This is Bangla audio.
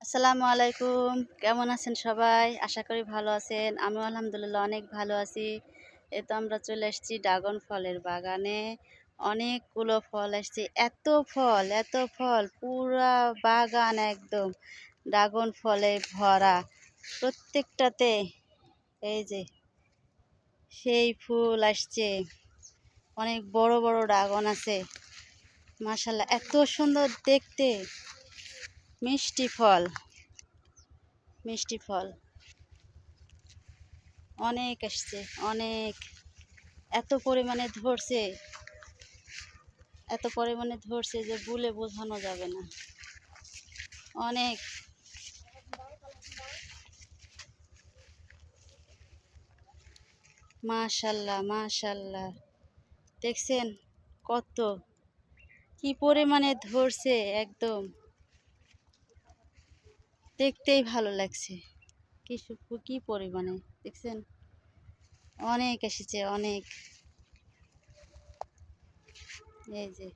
আসসালামু আলাইকুম। কেমন আছেন সবাই? আশা করি ভালো আছেন। আমিও আলহামদুলিল্লাহ অনেক ভালো আছি। এই তো আমরা চলে এসেছি ড্রাগন ফলের বাগানে। অনেকগুলো ফল আসছে। এত ফল পুরা বাগান একদম ড্রাগন ফলে ভরা। প্রত্যেকটাতে এই যে সেই ফুল আসছে। অনেক বড় বড় ড্রাগন আছে। মাশাআল্লাহ এত সুন্দর দেখতে। মিষ্টি ফল, মিষ্টি ফল। অনেক আসছে, অনেক। এত পরিমাণে ধরছে, এত পরিমাণে ধরছে যে বলে বোঝানো যাবে না। অনেক। মাশাল্লাহ মাশাল্লাহ, দেখছেন কত কি পরিমাণে ধরছে, একদম দেখতেই ভালো লাগছে। কি পরিমাণে দেখছেন, অনেক এসেছে অনেক। এই যে